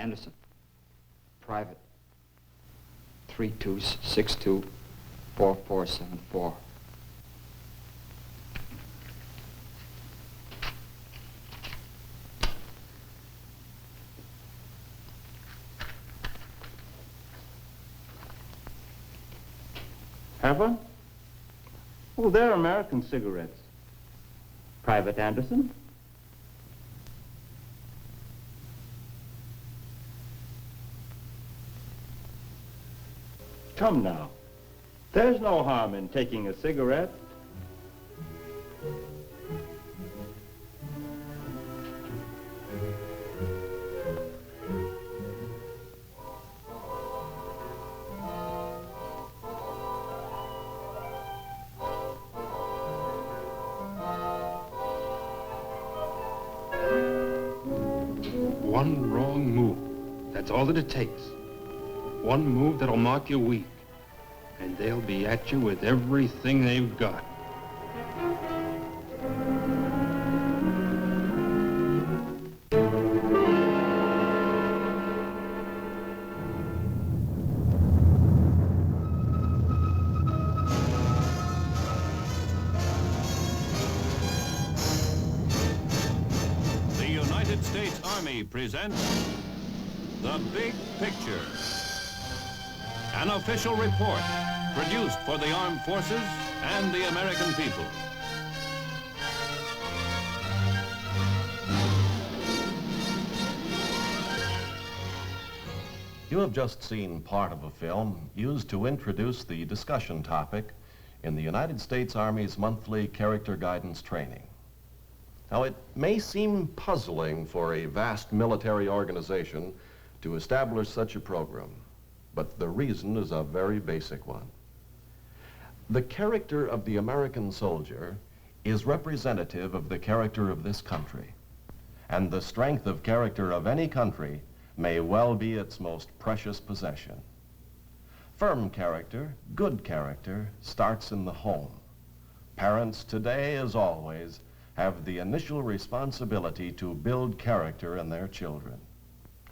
Anderson. Private 32624474. Have one? Oh, they're American cigarettes. Private Anderson? Come now. There's no harm in taking a cigarette. One wrong move. That's all that it takes. One move that'll mark you weak. And they'll be at you with everything they've got. The United States Army presents The Big Picture, an official report produced for the armed forces and the American people. You have just seen part of a film used to introduce the discussion topic in the United States Army's monthly character guidance training. Now, it may seem puzzling for a vast military organization to establish such a program, but the reason is a very basic one. The character of the American soldier is representative of the character of this country, and the strength of character of any country may well be its most precious possession. Firm character, good character, starts in the home. Parents today, as always, have the initial responsibility to build character in their children.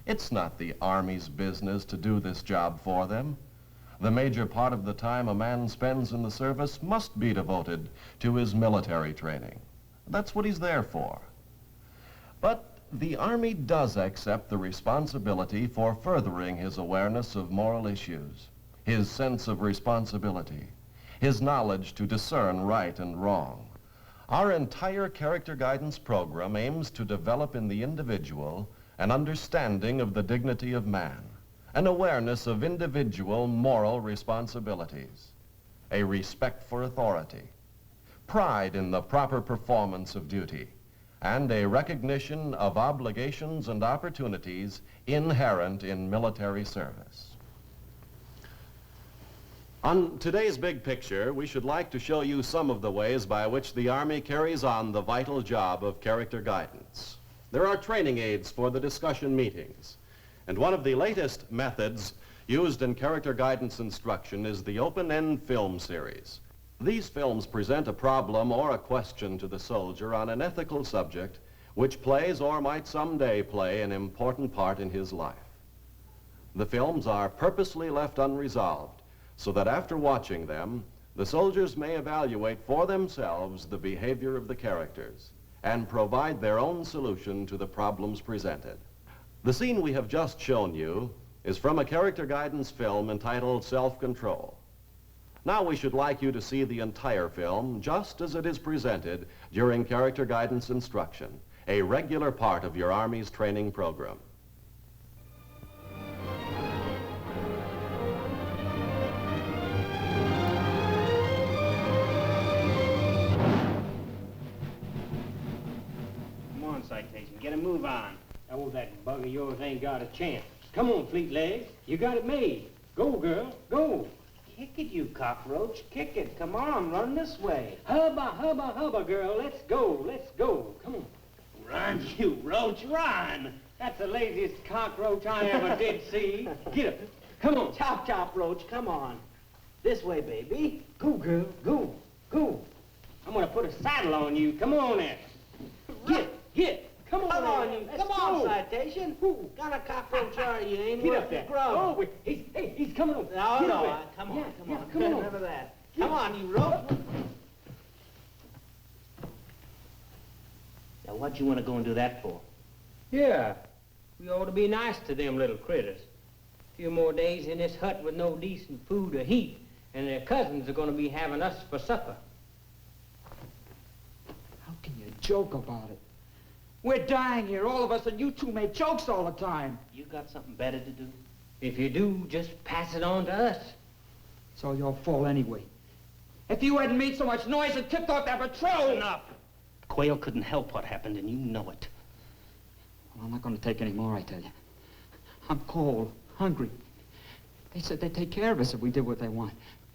It's not the Army's business to do this job for them. The major part of the time a man spends in the service must be devoted to his military training. That's what he's there for. But the Army does accept the responsibility for furthering his awareness of moral issues, his sense of responsibility, his knowledge to discern right and wrong. Our entire character guidance program aims to develop in the individual an understanding of the dignity of man, an awareness of individual moral responsibilities, a respect for authority, pride in the proper performance of duty, and a recognition of obligations and opportunities inherent in military service. On today's Big Picture, we should like to show you some of the ways by which the Army carries on the vital job of character guidance. There are training aids for the discussion meetings, and one of the latest methods used in character guidance instruction is the open-end film series. These films present a problem or a question to the soldier on an ethical subject which plays or might someday play an important part in his life. The films are purposely left unresolved so that after watching them, the soldiers may evaluate for themselves the behavior of the characters and provide their own solution to the problems presented. The scene we have just shown you is from a character guidance film entitled Self-Control. Now we should like you to see the entire film just as it is presented during character guidance instruction, a regular part of your Army's training program. Citation. Get a move on. Oh, that bug of yours ain't got a chance. Come on, Fleet Leg. You got it made. Go, girl. Go. Kick it, you cockroach. Kick it. Come on, run this way. Hubba, hubba, hubba, girl. Let's go. Let's go. Come on. Run, you roach, run. That's the laziest cockroach I ever did see. Get up. Come on. Chop, chop, roach. Come on. This way, baby. Go, girl. Go. Go. I'm going to put a saddle on you. Come on, there. Get. Come on, you. Come on, citation. Got a cockroach are you? Ain't worth the grub. Oh, he's coming over. No, come on, come on. Come on. None of that. Come on, you rope. Now, what you want to go and do that for? Yeah, we ought to be nice to them little critters. A few more days in this hut with no decent food or heat, and their cousins are going to be having us for supper. How can you joke about it? We're dying here, all of us, and you two make jokes all the time. You got something better to do? If you do, just pass it on to us. It's all your fault anyway. If you hadn't made so much noise and tipped off that patrol... Enough! Quail couldn't help what happened, and you know it. Well, I'm not going to take any more, I tell you. I'm cold, hungry. They said they'd take care of us if we did what they want.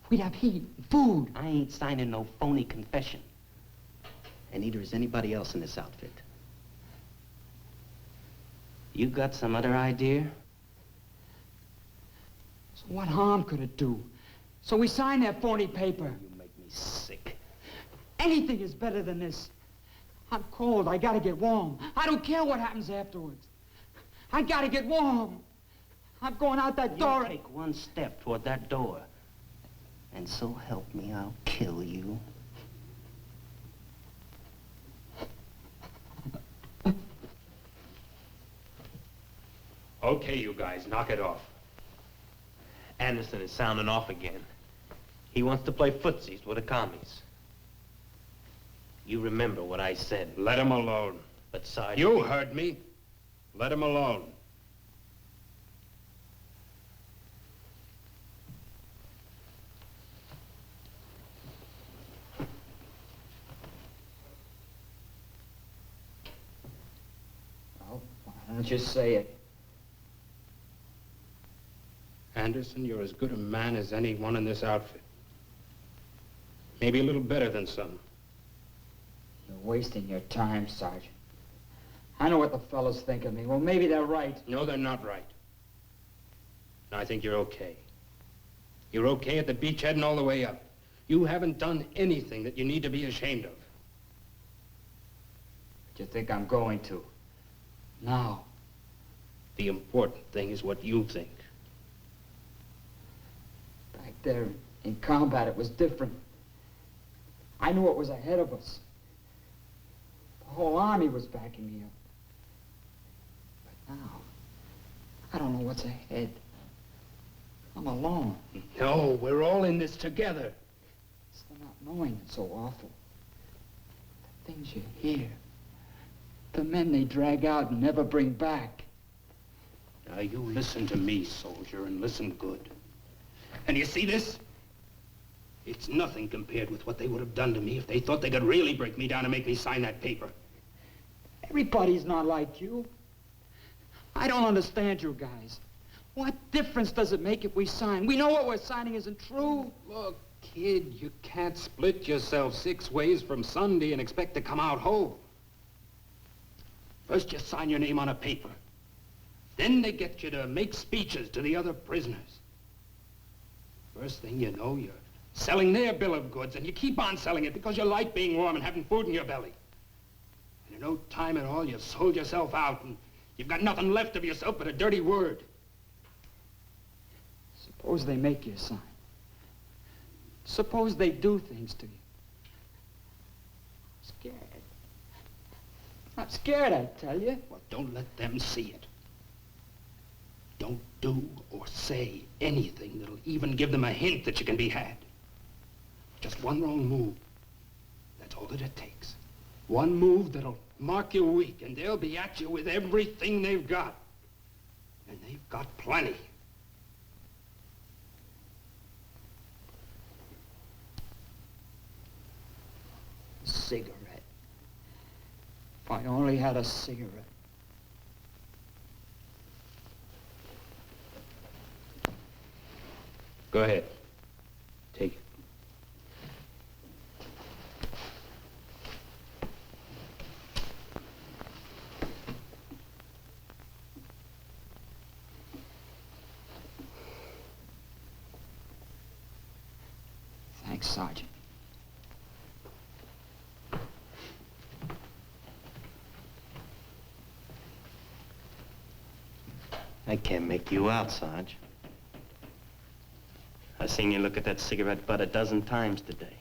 We'd have heat, food. I ain't signing no phony confession. And neither is anybody else in this outfit. You got some other idea? So what harm could it do? So we signed that phony paper. You make me sick. Anything is better than this. I'm cold. I gotta get warm. I don't care what happens afterwards. I gotta get warm. I'm going out that door. You take one step toward that door, and so help me, I'll kill you. Okay, you guys, knock it off. Anderson is sounding off again. He wants to play footsies with the commies. You remember what I said. Let him alone. But Sergeant... You heard me. Let him alone. Well, why don't you say it? Anderson, you're as good a man as anyone in this outfit. Maybe a little better than some. You're wasting your time, Sergeant. I know what the fellas think of me. Well, maybe they're right. No, they're not right. And I think you're okay. You're okay at the beachhead and all the way up. You haven't done anything that you need to be ashamed of. But you think I'm going to? Now. The important thing is what you think. Back there in combat, it was different. I knew what was ahead of us. The whole army was backing me up. But now, I don't know what's ahead. I'm alone. No, we're all in this together. It's the not knowing that's so awful. The things you hear. The men they drag out and never bring back. Now, you listen to me, soldier, and listen good. And you see this? It's nothing compared with what they would have done to me if they thought they could really break me down and make me sign that paper. Everybody's not like you. I don't understand you guys. What difference does it make if we sign? We know what we're signing isn't true. Look, kid, you can't split yourself 6 ways from Sunday and expect to come out whole. First, you sign your name on a paper. Then they get you to make speeches to the other prisoners. First thing you know, you're selling their bill of goods, and you keep on selling it because you like being warm and having food in your belly. And in no time at all, you've sold yourself out, and you've got nothing left of yourself but a dirty word. Suppose they make you sign. Suppose they do things to you. I'm scared. I'm scared, I tell you. Well, don't let them see it. Don't do or say anything that'll even give them a hint that you can be had. Just one wrong move. That's all that it takes. One move that'll mark you weak, and they'll be at you with everything they've got. And they've got plenty. Cigarette. If I only had a cigarette. Go ahead. Take it. Thanks, Sergeant. I can't make you out, Sarge. I seen you look at that cigarette butt a dozen times today,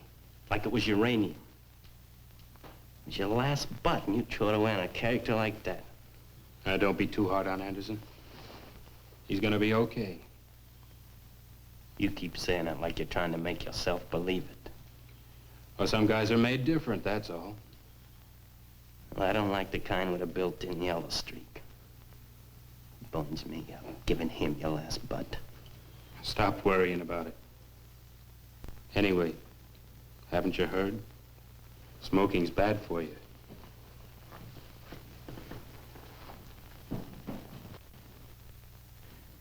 like it was uranium. It was your last butt, and you threw it away on a character like that. Now, don't be too hard on Anderson. He's gonna be okay. You keep saying that like you're trying to make yourself believe it. Well, some guys are made different, that's all. Well, I don't like the kind with a built-in yellow streak. Bones me up, giving him your last butt. Stop worrying about it. Anyway, haven't you heard? Smoking's bad for you.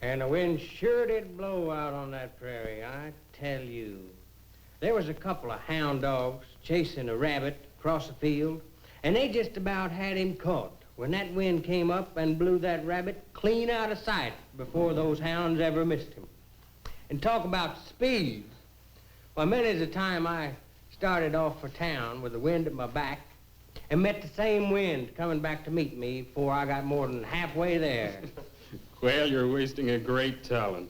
And the wind sure did blow out on that prairie, I tell you. There was a couple of hound dogs chasing a rabbit across the field, and they just about had him caught when that wind came up and blew that rabbit clean out of sight before those hounds ever missed him. And talk about speed. Well, many's the time I started off for town with the wind at my back and met the same wind coming back to meet me before I got more than halfway there. Well, you're wasting a great talent.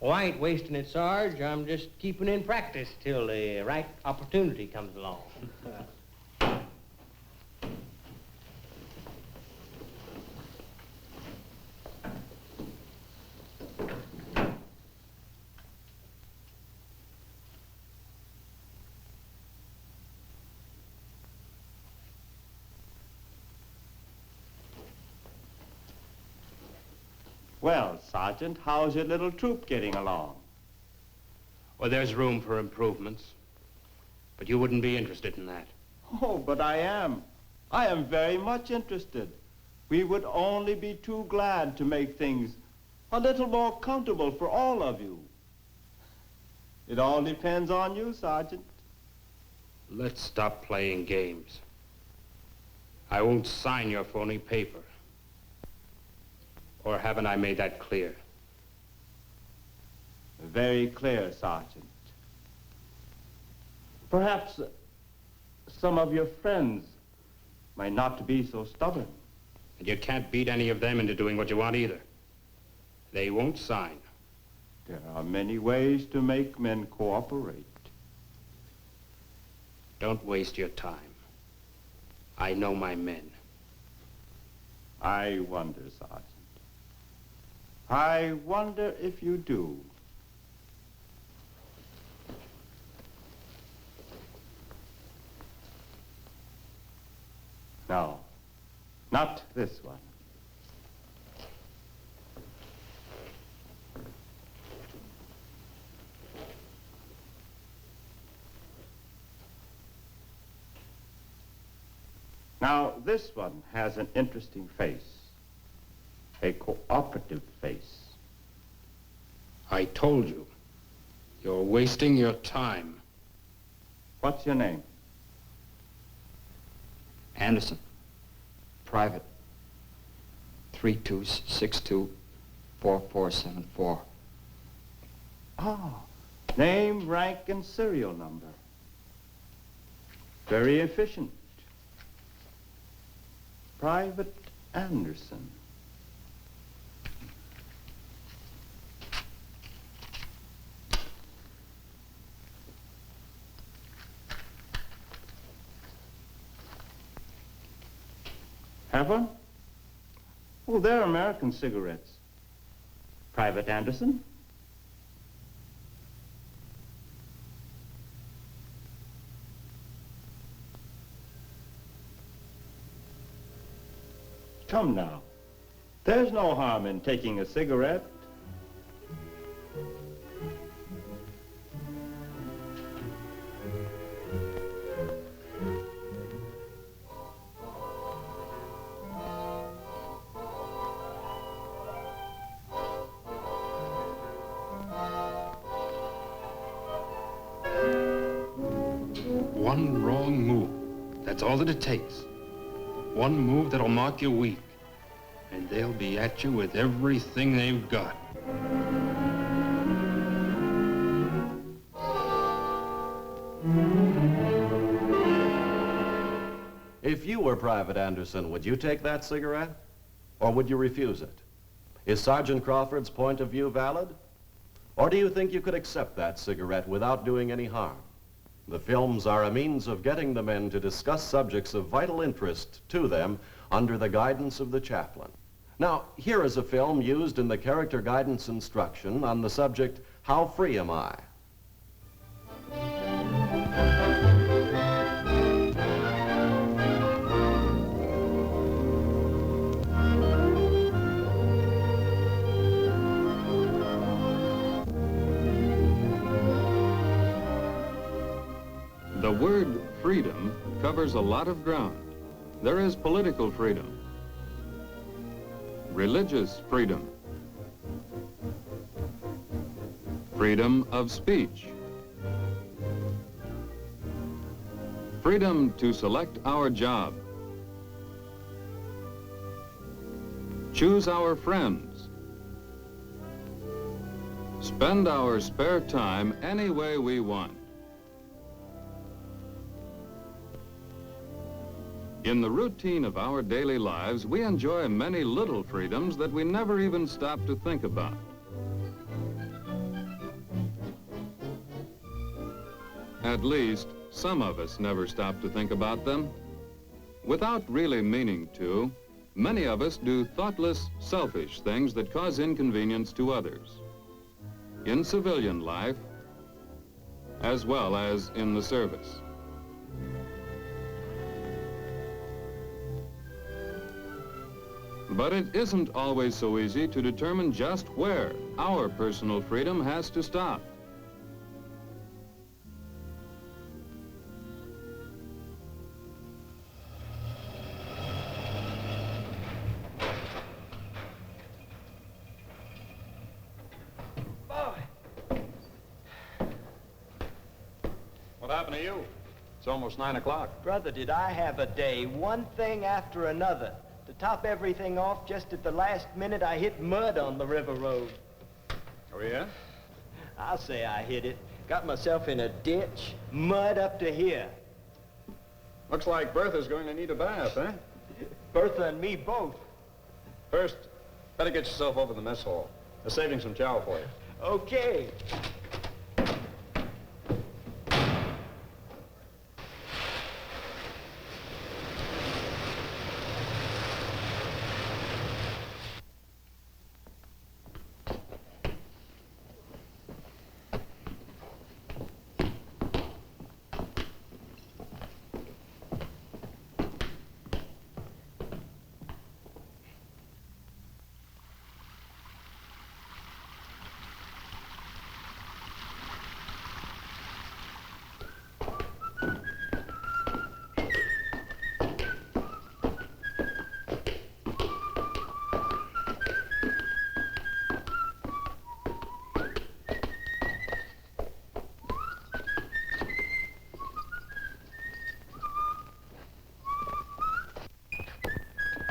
Oh, I ain't wasting it, Sarge. I'm just keeping in practice till the right opportunity comes along. Well, Sergeant, how's your little troop getting along? Well, there's room for improvements. But you wouldn't be interested in that. Oh, but I am. I am very much interested. We would only be too glad to make things a little more comfortable for all of you. It all depends on you, Sergeant. Let's stop playing games. I won't sign your phony paper. Or haven't I made that clear? Very clear, Sergeant. Perhaps some of your friends might not be so stubborn. And you can't beat any of them into doing what you want either. They won't sign. There are many ways to make men cooperate. Don't waste your time. I know my men. I wonder, Sergeant. I wonder if you do. No, not this one. Now, this one has an interesting face. A cooperative face. I told you. You're wasting your time. What's your name? Anderson. Private. 32624474. Ah, name, rank, and serial number. Very efficient. Private Anderson. Have one? Oh, they're American cigarettes. Private Anderson? Come now. There's no harm in taking a cigarette. One wrong move. That's all that it takes. One move that'll mark you weak. And they'll be at you with everything they've got. If you were Private Anderson, would you take that cigarette? Or would you refuse it? Is Sergeant Crawford's point of view valid? Or do you think you could accept that cigarette without doing any harm? The films are a means of getting the men to discuss subjects of vital interest to them under the guidance of the chaplain. Now, here is a film used in the character guidance instruction on the subject, How Free Am I? The word freedom covers a lot of ground. There is political freedom, religious freedom, freedom of speech, freedom to select our job, choose our friends, spend our spare time any way we want. In the routine of our daily lives, we enjoy many little freedoms that we never even stop to think about. At least, some of us never stop to think about them. Without really meaning to, many of us do thoughtless, selfish things that cause inconvenience to others. In civilian life, as well as in the service. But it isn't always so easy to determine just where our personal freedom has to stop. What happened to you? It's almost 9 o'clock. Brother, did I have a day, one thing after another. To top everything off, just at the last minute, I hit mud on the river road. Oh, yeah? I'll say I hit it. Got myself in a ditch, mud up to here. Looks like Bertha's going to need a bath, eh? Bertha and me both. First, better get yourself over to the mess hall. They're saving some chow for you. Okay.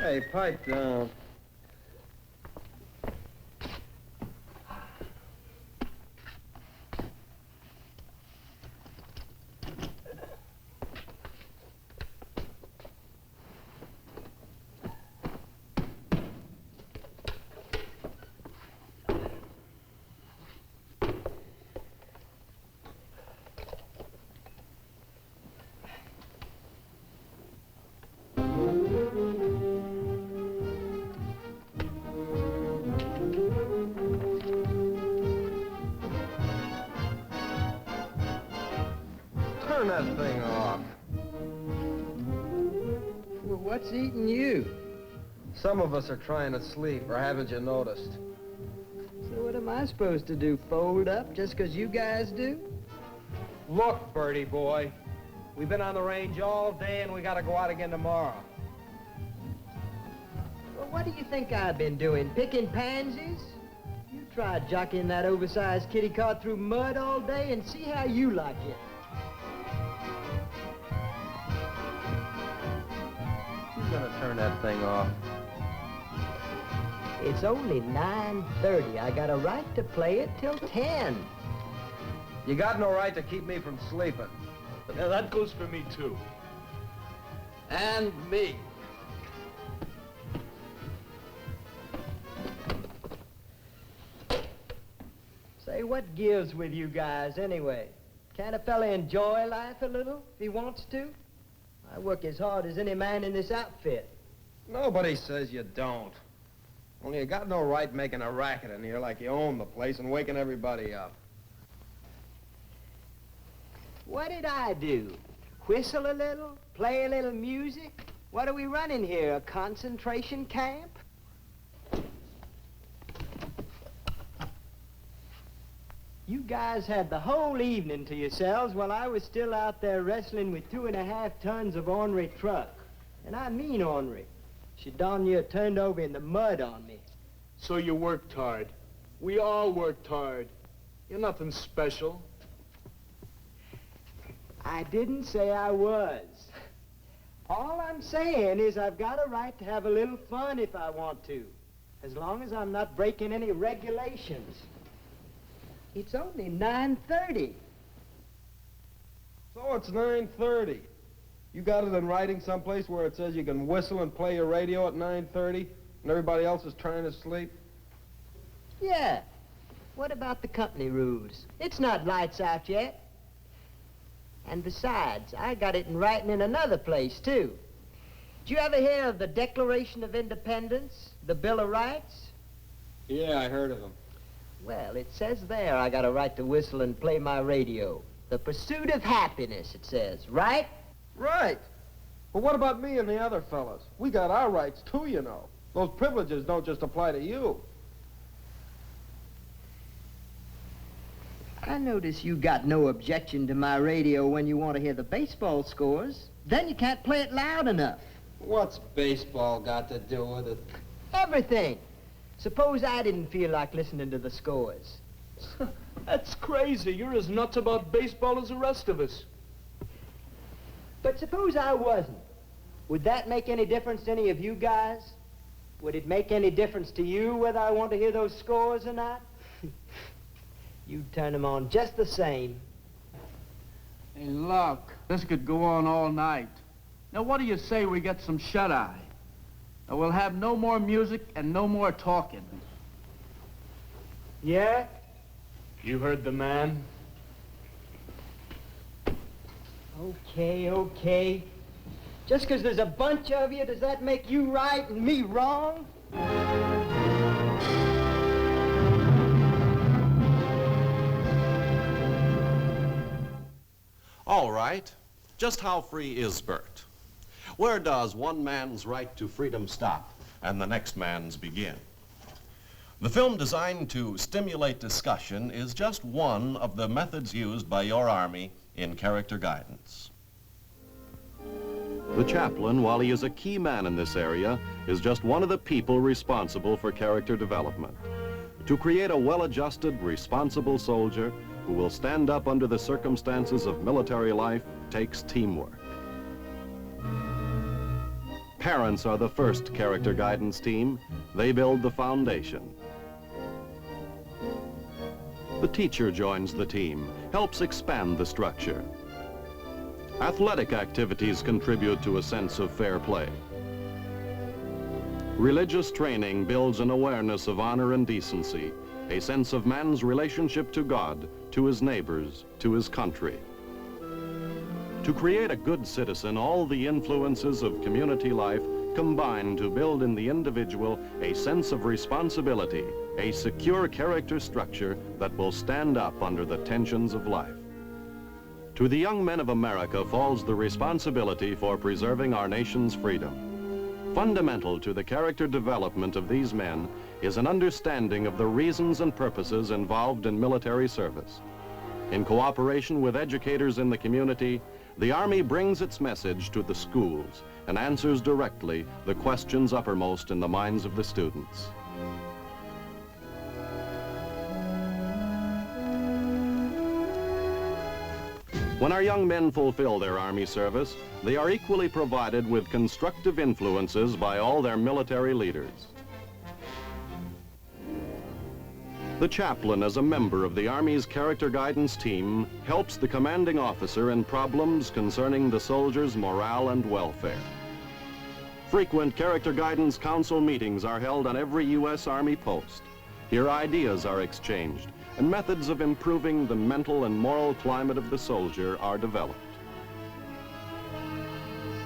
Hey, pipe down. Turn that thing off. Well, what's eating you? Some of us are trying to sleep, or haven't you noticed? So what am I supposed to do, fold up just 'cause you guys do? Look, Bertie boy, we've been on the range all day and we gotta go out again tomorrow. Well, what do you think I've been doing, picking pansies? You try jockeying that oversized kitty cart through mud all day and see how you like it. Who's gonna turn that thing off? It's only 9:30. I got a right to play it till 10. You got no right to keep me from sleeping. Yeah, that goes for me, too. And me. what gives with you guys anyway? Can't a fella enjoy life a little if he wants to? I work as hard as any man in this outfit. Nobody says you don't. Only you got no right making a racket in here like you own the place and waking everybody up. What did I do? Whistle a little? Play a little music? What are we running here, a concentration camp? You guys had the whole evening to yourselves while I was still out there wrestling with 2.5 tons of ornery truck. And I mean ornery. She darn near turned over in the mud on me. So you worked hard. We all worked hard. You're nothing special. I didn't say I was. All I'm saying is I've got a right to have a little fun if I want to, as long as I'm not breaking any regulations. It's only 9:30. So it's 9:30. You got it in writing someplace where it says you can whistle and play your radio at 9:30 and everybody else is trying to sleep? Yeah. What about the company rules? It's not lights out yet. And besides, I got it in writing in another place, too. Did you ever hear of the Declaration of Independence, the Bill of Rights? Yeah, I heard of them. Well, it says there I got a right to whistle and play my radio. The pursuit of happiness, it says, right? Right. But what about me and the other fellas? We got our rights, too, you know. Those privileges don't just apply to you. I notice you got no objection to my radio when you want to hear the baseball scores. Then you can't play it loud enough. What's baseball got to do with it? Everything. Suppose I didn't feel like listening to the scores. That's crazy. You're as nuts about baseball as the rest of us. But suppose I wasn't. Would that make any difference to any of you guys? Would it make any difference to you whether I want to hear those scores or not? You'd turn them on just the same. Hey, look, this could go on all night. Now, what do you say we get some shut-eye? Now, we'll have no more music and no more talking. Yeah? You heard the man. Okay, okay. Just 'cause there's a bunch of you, does that make you right and me wrong? All right, just how free is Bert? Where does one man's right to freedom stop and the next man's begin? The film designed to stimulate discussion is just one of the methods used by your Army in character guidance. The chaplain, while he is a key man in this area, is just one of the people responsible for character development. To create a well-adjusted, responsible soldier who will stand up under the circumstances of military life takes teamwork. Parents are the first character guidance team. They build the foundation. The teacher joins the team, helps expand the structure. Athletic activities contribute to a sense of fair play. Religious training builds an awareness of honor and decency, a sense of man's relationship to God, to his neighbors, to his country. To create a good citizen, all the influences of community life combine to build in the individual a sense of responsibility, a secure character structure that will stand up under the tensions of life. To the young men of America falls the responsibility for preserving our nation's freedom. Fundamental to the character development of these men is an understanding of the reasons and purposes involved in military service. In cooperation with educators in the community, the Army brings its message to the schools and answers directly the questions uppermost in the minds of the students. When our young men fulfill their Army service, they are equally provided with constructive influences by all their military leaders. The chaplain, as a member of the Army's character guidance team, helps the commanding officer in problems concerning the soldiers' morale and welfare. Frequent character guidance council meetings are held on every U.S. Army post. Here ideas are exchanged, and methods of improving the mental and moral climate of the soldier are developed.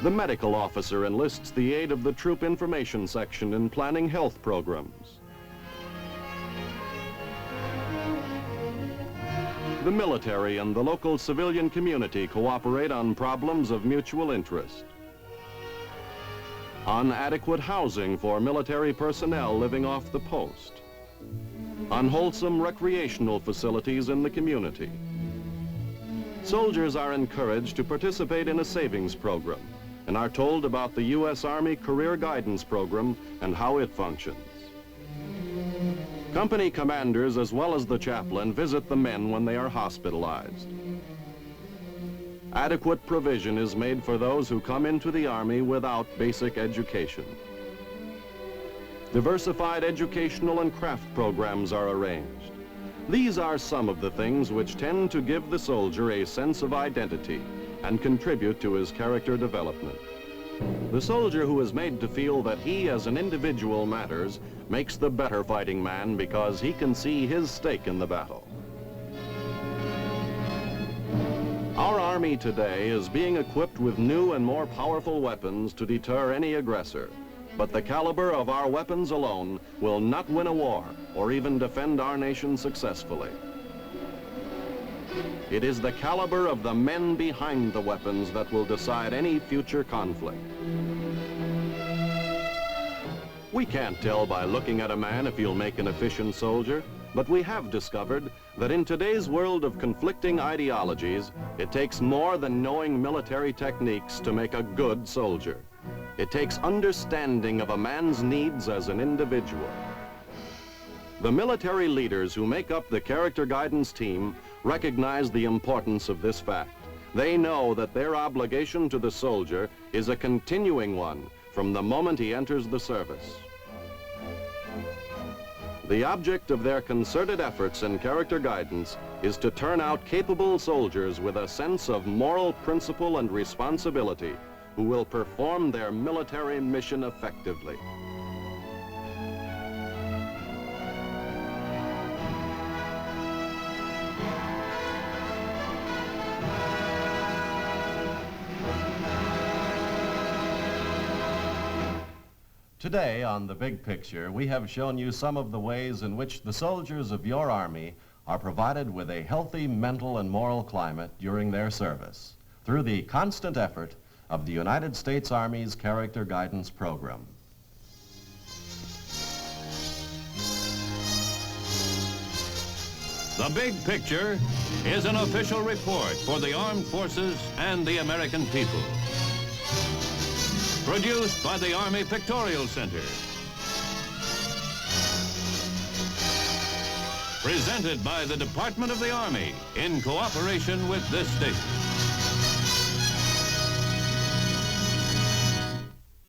The medical officer enlists the aid of the troop information section in planning health programs. The military and the local civilian community cooperate on problems of mutual interest. On adequate housing for military personnel living off the post. On wholesome recreational facilities in the community. Soldiers are encouraged to participate in a savings program and are told about the U.S. Army Career Guidance Program and how it functions. Company commanders as well as the chaplain visit the men when they are hospitalized. Adequate provision is made for those who come into the Army without basic education. Diversified educational and craft programs are arranged. These are some of the things which tend to give the soldier a sense of identity and contribute to his character development. The soldier who is made to feel that he as an individual matters makes the better fighting man because he can see his stake in the battle. Our Army today is being equipped with new and more powerful weapons to deter any aggressor. But the caliber of our weapons alone will not win a war or even defend our nation successfully. It is the caliber of the men behind the weapons that will decide any future conflict. We can't tell by looking at a man if he'll make an efficient soldier, but we have discovered that in today's world of conflicting ideologies, it takes more than knowing military techniques to make a good soldier. It takes understanding of a man's needs as an individual. The military leaders who make up the character guidance team recognize the importance of this fact. They know that their obligation to the soldier is a continuing one from the moment he enters the service. The object of their concerted efforts in character guidance is to turn out capable soldiers with a sense of moral principle and responsibility who will perform their military mission effectively. Today on The Big Picture, we have shown you some of the ways in which the soldiers of your Army are provided with a healthy mental and moral climate during their service through the constant effort of the United States Army's Character Guidance Program. The Big Picture is an official report for the armed forces and the American people. Produced by the Army Pictorial Center. Presented by the Department of the Army in cooperation with this station.